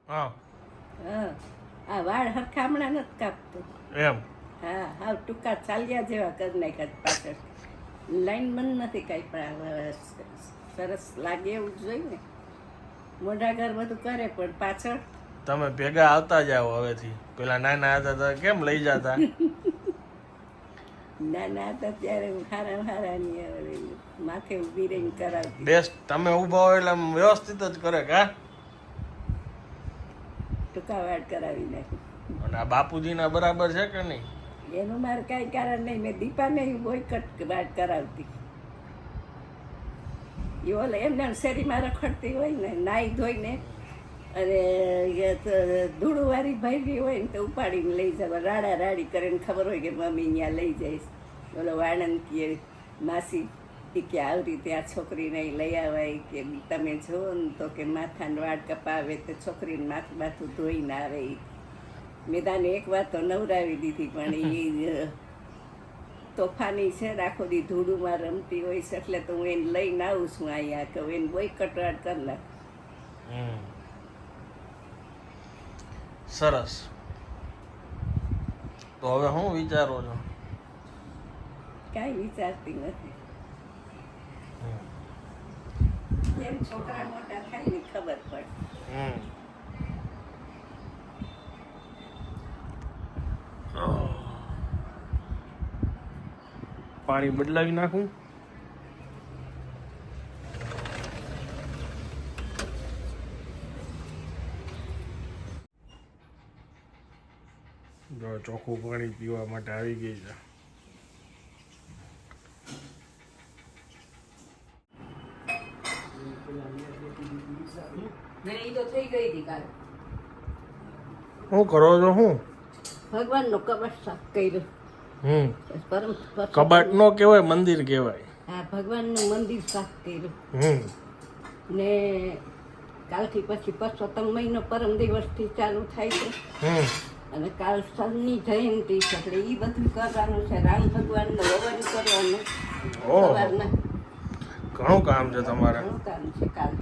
હા હા આ વાળ હરખા હમણાં નથી કાપતો. એમ હા હા ટૂંકા ચાલ્યા જેવા કરી નાખ્યા પાછળ. લાઈન બંધ નથી કાંઈ પણ સરસ લાગે એવું જ જોઈએ ને. મોઢાગર બધું કરે પણ પાછળ તમે ભેગા આવતા જાઓ હવેથી. પેલા નાના હતા તો કેમ લઈ જતા? નાના હતા ત્યારે હારાની માથે ઊભી રહીને કરાવતી. બેસ્ટ તમે ઊભા હોય એટલે આમ વ્યવસ્થિત જ કરે કા. ટૂંકા વાળ કરાવી નાખી. અને આ બાપુજીના બરાબર છે કે નહીં? એનું મારે કાંઈ કારણ નહીં. મેં દીપાને બોયકટ વાળ કરાવતી. એ ઓલે એમને શેરીમાં રખડતી હોય ને નાહી ધોઈને અને ધૂળુવાળી ભાઈ હોય ને તો ઉપાડીને લઈ જવા. રાડા રાડી કરીને ખબર હોય કે મમ્મી ત્યાં લઈ જઈશ. ઓલો વાણંદ કે માસી કે આવરી ત્યાં છોકરીને લઈ આવાય કે તમે જો ને તો કે માથાને વાળ કપાવે તો છોકરીને માથું ધોઈને આવે. મેં તાને એક વાર તો નવરાવી દીધી પણ એ તોફાની છે. આખો દી ધૂળુમાં રમતી હોય છે એટલે તો હું એને લઈને આવું છું અહીંયા કે એને બોયકટ વાળ કરી નાખ. સરસ. તો હવે હું વિચારો છો? કાંઈ વિચારતી નથી. જેમ છોકરા મોટા થાય ને ખબર પડે. પાણી બદલાવી નાખું? જો ચોખ્ખું પાણી પીવા માટે આવી ગઈ છે. શું કરો છો? શું ભગવાનનો કબાટ સાફ કર્યો. પરમ કબાટ નો કહેવાય, મંદિર કહેવાય. હા, ભગવાનનું મંદિર સાફ કર્યું. ને કાલથી પછી પરસોત્તમ મહિનો પરમ દિવસથી ચાલુ થાય છે. અને કાલ સનની જયંતિ છે એટલે એ બધું કરવાનું છે. રામ ભગવાનનું હવન કરવાનું સવારના. ઘણું કામ છે તમારે. ઘણું કામ છે કાલ.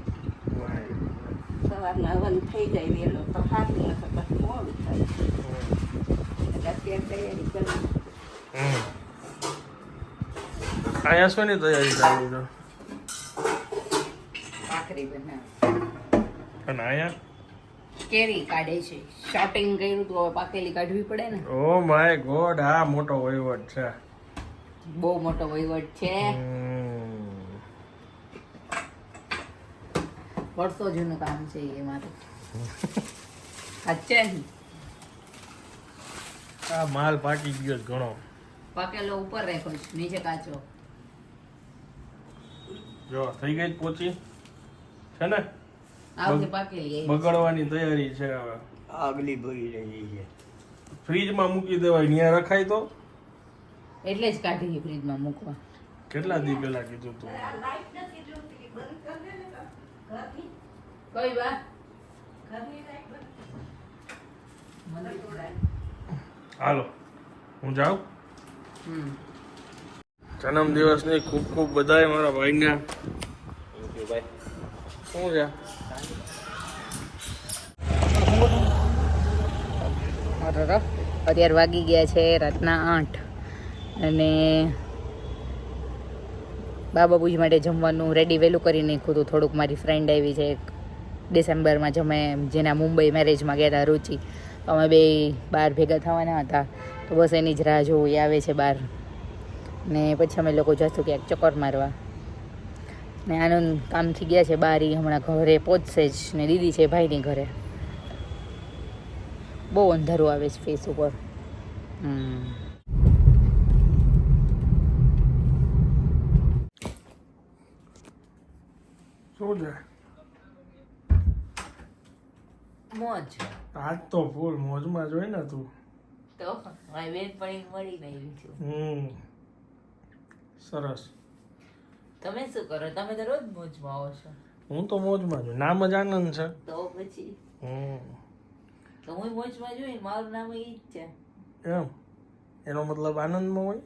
સવારના હવન થઈ જાય વહેલો તો સારું નથી પછી મોડું થાય. એટલે અત્યારે તૈયારી કરવી. અહીંયા શોની તૈયારી ચાલુ છે? ભાખરી બનાવે. અને અહીંયા કેરી કાઢે છે. શોટિંગ કર્યું તો હવે પાકેલી કાઢવી પડે ને. ઓ માય ગોડ, આ મોટો વહીવટ છે. બહુ મોટો વહીવટ છે. વર્ષો જૂનું કામ છે એ મારું. સાચે આ માલ પાકી ગયો છે ઘણો. પાકેલો ઉપર રાખ્યો છે, નીચે કાચો. જો થઈ ગઈ પોચી છે ને. આવતી પાકેલી બગડવાની તૈયારી છે હવે. આગલી ભરી રહી છે. ફ્રીજમાં મૂકી દેવાય, ત્યાં રખાય તો. એટલે જ કાઢી ફ્રીજમાં મૂકવા. કેટલા દી પહેલા કીધું તું? કઈ વાત? હાલો હું જાઉં. જન્મ દિવસની ખૂબ ખૂબ બધાય મારા ભાઈને. શું છે? અત્યારે વાગી ગયા છે રાતના 8 અને બાબાબુજી માટે જમવાનું રેડી વહેલું કરી નાખ્યું હતું. થોડુંક મારી ફ્રેન્ડ આવી છે એક ડિસેમ્બરમાં જમે, જેના મુંબઈ મેરેજમાં ગયા હતા, રુચિ. તો અમે બે બહાર ભેગા થવાના હતા તો બસ એની જ રાહ જોવું. એ આવે છે બહાર ને પછી અમે લોકો જઈશું ક્યાંક ચક્કર મારવા. ને આનંદ કામથી ગયા છે બહાર. હમણાં ઘરે પહોંચશે જ ને દીદી છે ભાઈની ઘરે. બહુ અંધારું આવે છે ફેસ ઉપર. શું છે? મોજ આજ તો ફૂલ મોજમાં જોઈ ને તું. તો મારી બેનપણી મળીને આવી છું. સરસ. તમે શું કરો? તમે તો રોજ મોજમાં આવો છો. હું તો મોજમાં છું, નામ જ આનંદ છે. તો પછી તો હું મોજમાં જોઈ, મારું નામ એ જ છે. એમ એનો મતલબ આનંદમાં હોય.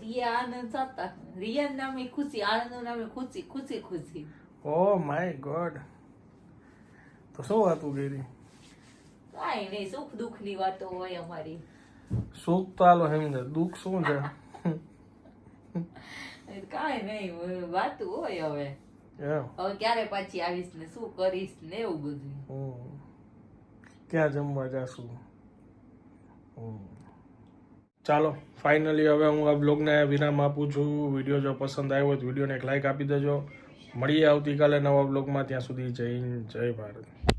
રિયા આનંદ સાતા. રિયા નામે ખુશી, આનંદ નામે ખુશી. ખુશી ખુશી. Oh my God. તો શું વાતું કરી? કાંઈ નહીં, સુખ દુઃખની વાતો હોય અમારી. સુખ તો હાલો સમજે, દુઃખ શું છે? કાંઈ નહીં, વાતું હોય હવે. એમ હવે ક્યારે પાછી આવીશ ને શું કરીશ ને એવું બધું. ક્યાં જમવા જાશું? ચાલો ફાઇનલી હવે હું આ બ્લોગને વિરામ આપું છું. વિડીયો જો પસંદ આવ્યો હોય તો વિડીયોને એક લાઈક આપી દેજો. મળીએ આવતીકાલે નવા બ્લોગમાં. ત્યાં સુધી જય હિન્દ, જય ભારત.